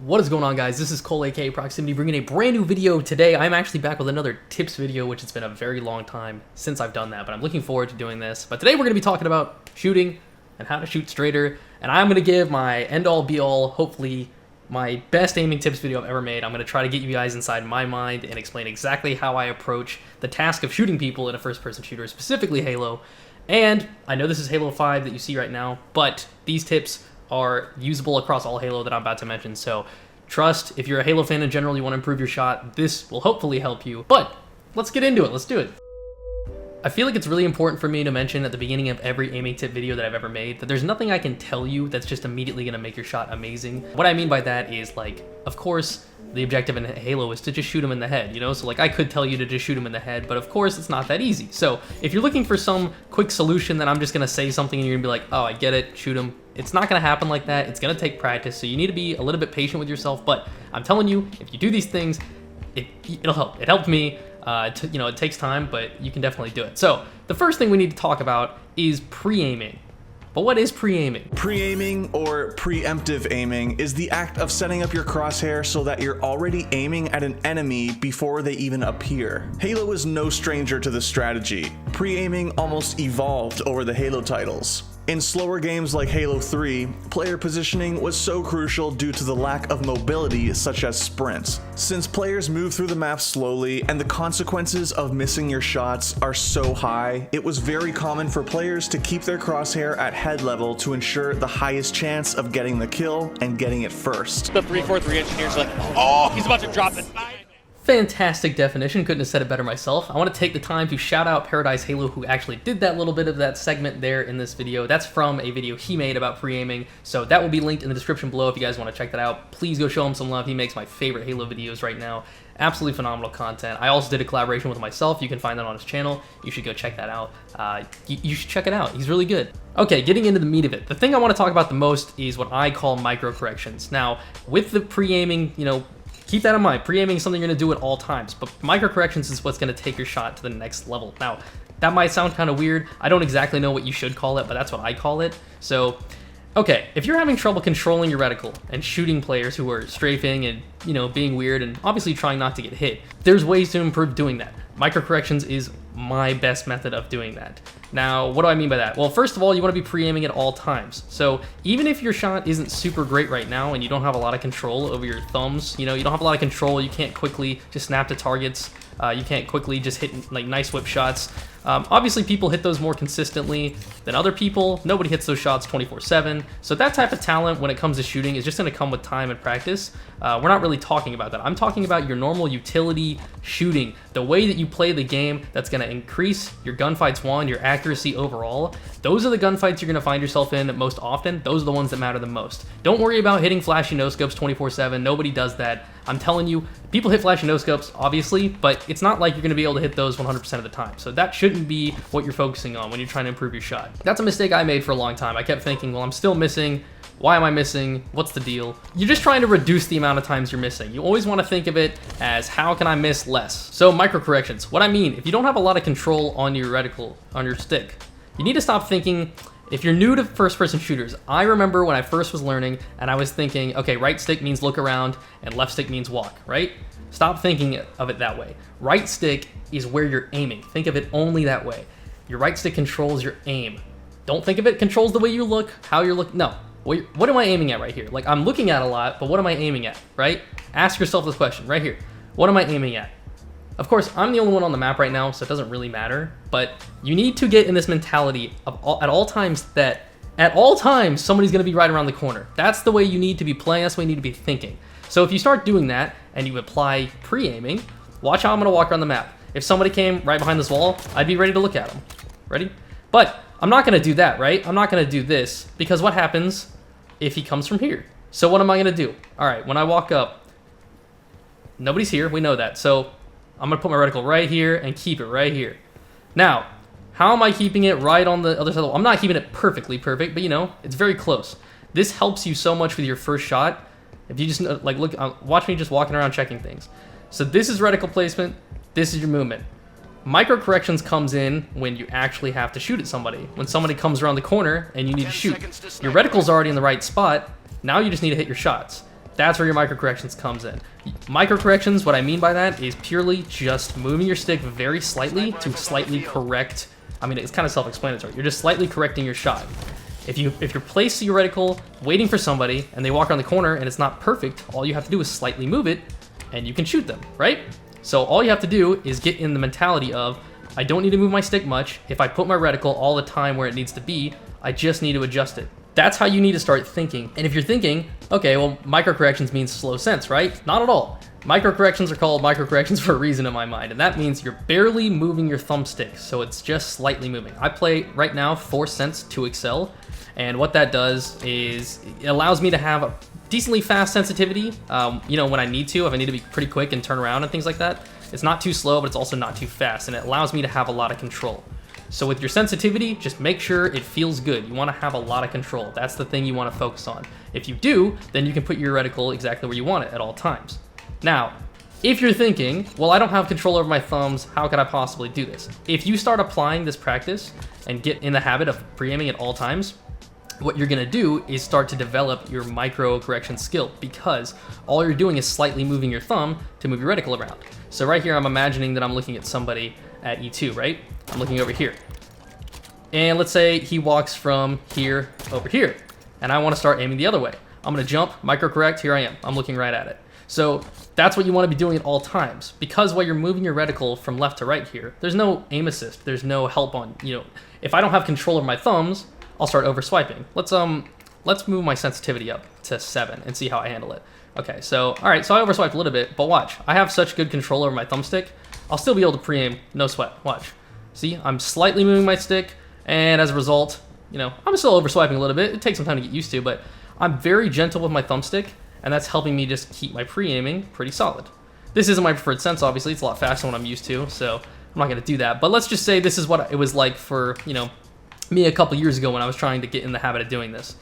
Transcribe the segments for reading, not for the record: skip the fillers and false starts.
What is going on, guys? This is Cole, aka Proximitty, bringing a brand new video today. I'm actually back with another tips video, which has been a very long time since I've done that, but I'm looking forward to doing this. But today we're going to be talking about shooting and how to shoot straighter, and I'm going to give my end-all, be-all, hopefully my best aiming tips video I've ever made. I'm going to try to get you guys inside my mind and explain exactly how I approach the task of shooting people in a first-person shooter, specifically Halo. And I know this is Halo 5 that you see right now, but these tips are usable across all Halo that I'm about to mention. So trust, if you're a Halo fan in general, you want to improve your shot, this will hopefully help you. But let's get into it. Let's do it. I feel like it's really important for me to mention at the beginning of every aiming tip video that I've ever made that there's nothing I can tell you that's just immediately going to make your shot amazing. What I mean by that is, like, of course, the objective in Halo is to just shoot him in the head, you know? So, like, I could tell you to just shoot him in the head, but of course it's not that easy. So if you're looking for some quick solution that I'm just going to say something and you're going to be like, oh, I get it, shoot him. It's not going to happen like that. It's going to take practice. So you need to be a little bit patient with yourself. But I'm telling you, if you do these things, it'll help. It helped me. It takes time, but you can definitely do it. So the first thing we need to talk about is pre-aiming. But what is pre-aiming? Pre-aiming, or preemptive aiming, is the act of setting up your crosshair so that you're already aiming at an enemy before they even appear. Halo is no stranger to this strategy. Pre-aiming almost evolved over the Halo titles. In slower games like Halo 3, player positioning was so crucial due to the lack of mobility such as sprints. Since players move through the map slowly and the consequences of missing your shots are so high, it was very common for players to keep their crosshair at head level to ensure the highest chance of getting the kill and getting it first. The 343 engineer's like, oh, he's about to drop it. Fantastic definition, couldn't have said it better myself. I want to take the time to shout out Paradise Halo, who actually did that little bit of that segment there in this video. That's from a video he made about pre-aiming, so that will be linked in the description below if you guys want to check that out. Please go show him some love. He makes my favorite Halo videos right now. Absolutely phenomenal content. I also did a collaboration with myself. You can find that on his channel. You should go check that out. You should check it out. He's really good. Okay, getting into the meat of it. The thing I want to talk about the most is what I call micro corrections. Now, with the pre-aiming, keep that in mind. Pre-aiming is something you're going to do at all times, but micro corrections is what's going to take your shot to the next level. Now, that might sound kind of weird. I don't exactly know what you should call it, but that's what I call it. So, okay, if you're having trouble controlling your reticle and shooting players who are strafing and, being weird and obviously trying not to get hit, there's ways to improve doing that. Micro corrections is my best method of doing that. Now, what do I mean by that? Well, first of all, you want to be pre-aiming at all times. So even if your shot isn't super great right now and you don't have a lot of control over your thumbs, you don't have a lot of control, you can't quickly just snap to targets, you can't quickly just hit like nice whip shots. Obviously, people hit those more consistently than other people. Nobody hits those shots 24/7. So that type of talent when it comes to shooting is just going to come with time and practice. We're not really talking about that. I'm talking about your normal utility shooting, the way that you play the game that's going to increase your gunfights won, your accuracy overall. Those are the gunfights you're going to find yourself in most often. Those are the ones that matter the most. Don't worry about hitting flashy no-scopes 24/7. Nobody does that. I'm telling you, people hit flashy no-scopes, obviously, but it's not like you're going to be able to hit those 100% of the time. So that shouldn't be what you're focusing on when you're trying to improve your shot. That's a mistake I made for a long time. I kept thinking, well, I'm still missing. Why am I missing? What's the deal? You're just trying to reduce the amount of times you're missing. You always want to think of it as, how can I miss less? So micro corrections. What I mean, if you don't have a lot of control on your reticle, on your stick, you need to stop thinking. If you're new to first-person shooters, I remember when I first was learning and I was thinking, okay, right stick means look around and left stick means walk, right? Stop thinking of it that way. Right stick is where you're aiming. Think of it only that way. Your right stick controls your aim. Don't think of it controls the way you look, how you're looking. No. What am I aiming at right here? Like, I'm looking at a lot, but what am I aiming at, right? Ask yourself this question right here. What am I aiming at? Of course, I'm the only one on the map right now, so it doesn't really matter, but you need to get in this mentality of at all times somebody's going to be right around the corner. That's the way you need to be playing. That's the way you need to be thinking. So if you start doing that and you apply pre-aiming, watch how I'm going to walk around the map. If somebody came right behind this wall, I'd be ready to look at them. Ready? But I'm not going to do that, right? I'm not going to do this, because what happens if he comes from here? So what am I going to do? All right, when I walk up, nobody's here. We know that. So I'm going to put my reticle right here and keep it right here. Now, how am I keeping it right on the other side of the wall? I'm not keeping it perfectly perfect, but it's very close. This helps you so much with your first shot. If you just watch me just walking around checking things. So this is reticle placement. This is your movement. Micro corrections comes in when you actually have to shoot at somebody. When somebody comes around the corner and you need to shoot. Your reticle's already in the right spot. Now you just need to hit your shots. That's where your micro corrections comes in. Micro corrections, what I mean by that is purely just moving your stick very slightly to slightly correct. I mean, it's kind of self-explanatory. You're just slightly correcting your shot. If you're placed your reticle waiting for somebody and they walk around the corner and it's not perfect, all you have to do is slightly move it and you can shoot them, right? So all you have to do is get in the mentality of, I don't need to move my stick much. If I put my reticle all the time where it needs to be, I just need to adjust it. That's how you need to start thinking. And if you're thinking, okay, well, micro corrections means slow sense, right? Not at all. Micro corrections are called micro corrections for a reason in my mind, and that means you're barely moving your thumbstick, so it's just slightly moving. I play right now 4 cents to excel, and what that does is it allows me to have a decently fast sensitivity, you know, when I need to, if I need to be pretty quick and turn around and things like that. It's not too slow, but it's also not too fast, and it allows me to have a lot of control. So with your sensitivity, just make sure it feels good. You want to have a lot of control. That's the thing you want to focus on. If you do, then you can put your reticle exactly where you want it at all times. Now, if you're thinking, well, I don't have control over my thumbs, how could I possibly do this? If you start applying this practice and get in the habit of pre-aiming at all times, what you're gonna do is start to develop your micro correction skill, because all you're doing is slightly moving your thumb to move your reticle around. So right here, I'm imagining that I'm looking at somebody at E2, right? I'm looking over here. And let's say he walks from here over here, and I wanna start aiming the other way. I'm gonna jump, micro correct, here I am. I'm looking right at it. So that's what you wanna be doing at all times, because while you're moving your reticle from left to right here, there's no aim assist, there's no help on, you know, if I don't have control over my thumbs, I'll start over swiping. Let's move my sensitivity up to 7 and see how I handle it. Okay, so, all right, so I overswiped a little bit, but watch, I have such good control over my thumbstick, I'll still be able to pre-aim, no sweat, watch. See, I'm slightly moving my stick, and as a result, you know, I'm still overswiping a little bit. It takes some time to get used to, but I'm very gentle with my thumbstick, and that's helping me just keep my pre-aiming pretty solid. This isn't my preferred sense, obviously, it's a lot faster than what I'm used to, so I'm not gonna do that, but let's just say this is what it was like for, you know, me a couple years ago when I was trying to get in the habit of doing this.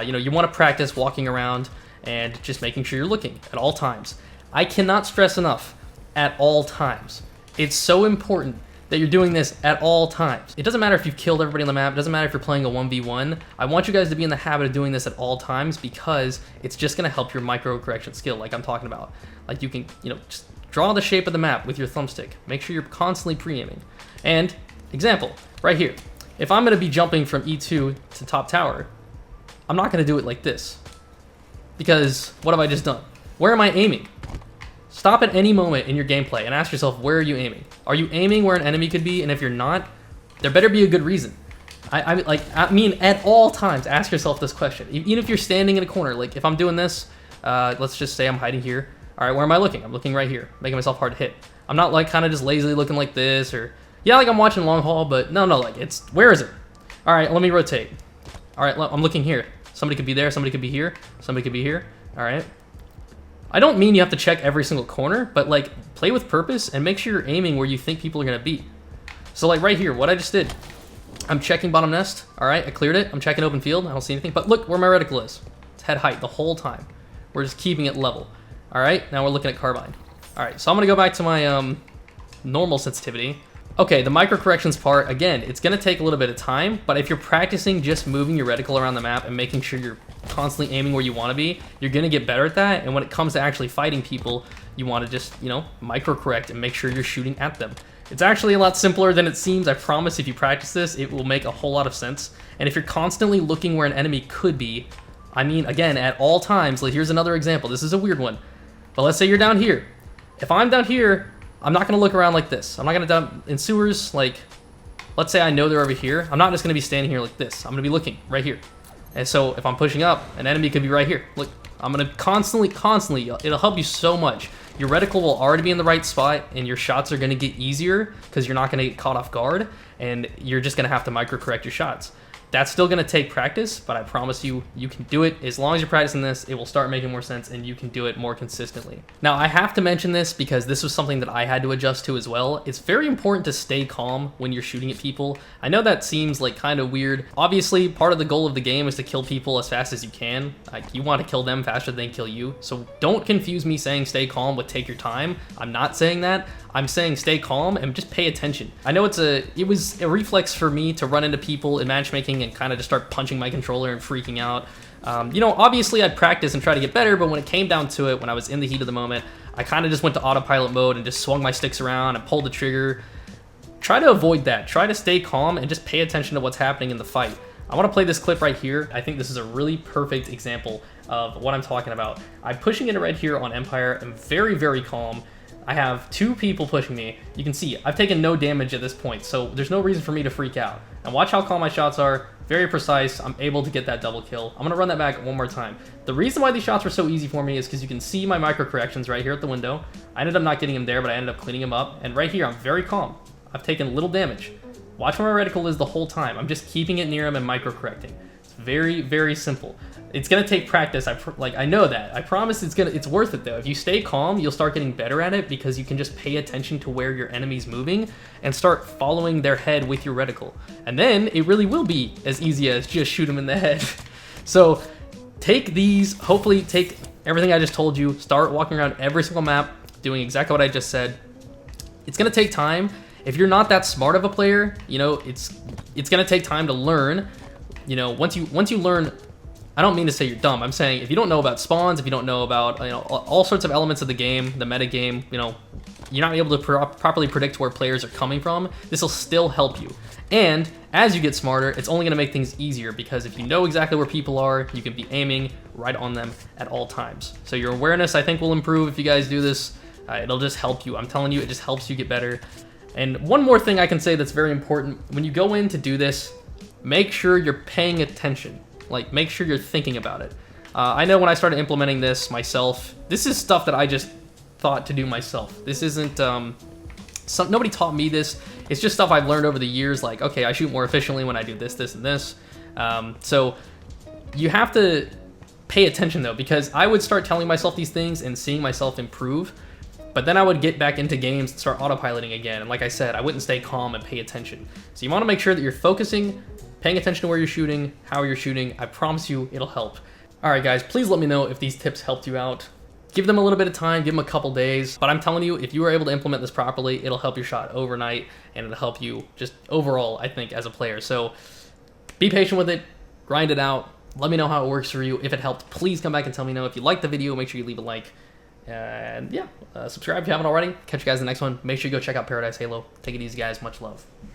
You know, you want to practice walking around and just making sure you're looking at all times. I cannot stress enough, at all times. It's so important that you're doing this at all times. It doesn't matter if you've killed everybody on the map, it doesn't matter if you're playing a 1v1. I want you guys to be in the habit of doing this at all times, because it's just gonna help your micro correction skill, like I'm talking about. Like you can, you know, just draw the shape of the map with your thumbstick. Make sure you're constantly pre-aiming. And example, right here. If I'm gonna be jumping from E2 to top tower, I'm not gonna do it like this. Because what have I just done? Where am I aiming? Stop at any moment in your gameplay and ask yourself, where are you aiming? Are you aiming where an enemy could be? And if you're not, there better be a good reason. I mean, at all times, ask yourself this question. Even if you're standing in a corner, like if I'm doing this, let's just say I'm hiding here. All right, where am I looking? I'm looking right here, making myself hard to hit. I'm not like kind of just lazily looking like this, or yeah, like I'm watching long haul, but no, like it's, where is it? All right, let me rotate. All right, I'm looking here. Somebody could be there, somebody could be here, somebody could be here. All right. I don't mean you have to check every single corner, but like play with purpose and make sure you're aiming where you think people are gonna be. So like right here, what I just did, I'm checking bottom nest. All right, I cleared it. I'm checking open field. I don't see anything, but look where my reticle is. It's head height the whole time. We're just keeping it level. All right, now we're looking at Carbine. All right, so I'm gonna go back to my normal sensitivity. Okay, the micro corrections part, again, it's gonna take a little bit of time, but if you're practicing just moving your reticle around the map and making sure you're constantly aiming where you wanna be, you're gonna get better at that, and when it comes to actually fighting people, you wanna just, you know, micro correct and make sure you're shooting at them. It's actually a lot simpler than it seems. I promise if you practice this, it will make a whole lot of sense. And if you're constantly looking where an enemy could be, I mean, again, at all times, like here's another example. This is a weird one, but let's say you're down here. If I'm down here, I'm not gonna look around like this. I'm not gonna down in sewers, like, let's say I know they're over here. I'm not just gonna be standing here like this. I'm gonna be looking right here. And so if I'm pushing up, an enemy could be right here. Look, I'm gonna constantly, it'll help you so much. Your reticle will already be in the right spot, and your shots are gonna get easier because you're not gonna get caught off guard, and you're just gonna have to micro correct your shots. That's still gonna take practice, but I promise you, you can do it. As long as you're practicing this, it will start making more sense and you can do it more consistently. Now, I have to mention this because this was something that I had to adjust to as well. It's very important to stay calm when you're shooting at people. I know that seems like kind of weird. Obviously, part of the goal of the game is to kill people as fast as you can. Like, you want to kill them faster than they kill you. So don't confuse me saying stay calm with take your time. I'm not saying that. I'm saying stay calm and just pay attention. I know it was a reflex for me to run into people in matchmaking and kind of just start punching my controller and freaking out. You know, obviously I'd practice and try to get better, but when it came down to it, when I was in the heat of the moment, I kind of just went to autopilot mode and just swung my sticks around and pulled the trigger. Try to avoid that. Try to stay calm and just pay attention to what's happening in the fight. I want to play this clip right here. I think this is a really perfect example of what I'm talking about. I'm pushing into red here on Empire. I'm very, very calm. I have 2 people pushing me. You can see I've taken no damage at this point, so there's no reason for me to freak out. And watch how calm my shots are. Very precise. I'm able to get that double kill. I'm going to run that back one more time. The reason why these shots were so easy for me is because you can see my micro corrections right here at the window. I ended up not getting him there, but I ended up cleaning him up. And right here, I'm very calm. I've taken little damage. Watch where my reticle is the whole time. I'm just keeping it near him and micro correcting. It's very, very simple. It's gonna take practice. I know that. I promise it's worth it though. If you stay calm, you'll start getting better at it because you can just pay attention to where your enemy's moving and start following their head with your reticle. And then it really will be as easy as just shoot them in the head. So take these, hopefully take everything I just told you, start walking around every single map, doing exactly what I just said. It's gonna take time. If you're not that smart of a player, you know, it's gonna take time to learn. You know, once you learn, I don't mean to say you're dumb. I'm saying if you don't know about spawns, if you don't know about, you know, all sorts of elements of the game, the meta game, you know, you're not able to properly predict where players are coming from, this will still help you. And as you get smarter, it's only gonna make things easier because if you know exactly where people are, you can be aiming right on them at all times. So your awareness, I think, will improve if you guys do this. It'll just help you. I'm telling you, it just helps you get better. And one more thing I can say that's very important, when you go in to do this, make sure you're paying attention. Like, make sure you're thinking about it. I know when I started implementing this myself, this is stuff that I just thought to do myself. This isn't, nobody taught me this. It's just stuff I've learned over the years, like, okay, I shoot more efficiently when I do this, this, and this. So you have to pay attention though, because I would start telling myself these things and seeing myself improve, but then I would get back into games and start autopiloting again. And like I said, I wouldn't stay calm and pay attention. So you want to make sure that you're focusing, paying attention to where you're shooting, how you're shooting. I promise you it'll help. All right, guys, please let me know if these tips helped you out. Give them a little bit of time, give them a couple days. But I'm telling you, if you were able to implement this properly, it'll help your shot overnight and it'll help you just overall, I think, as a player. So be patient with it, grind it out. Let me know how it works for you. If it helped, please come back and tell me. If you liked the video, make sure you leave a like. And yeah, subscribe if you haven't already. Catch you guys in the next one. Make sure you go check out Paradise Halo. Take it easy, guys. Much love.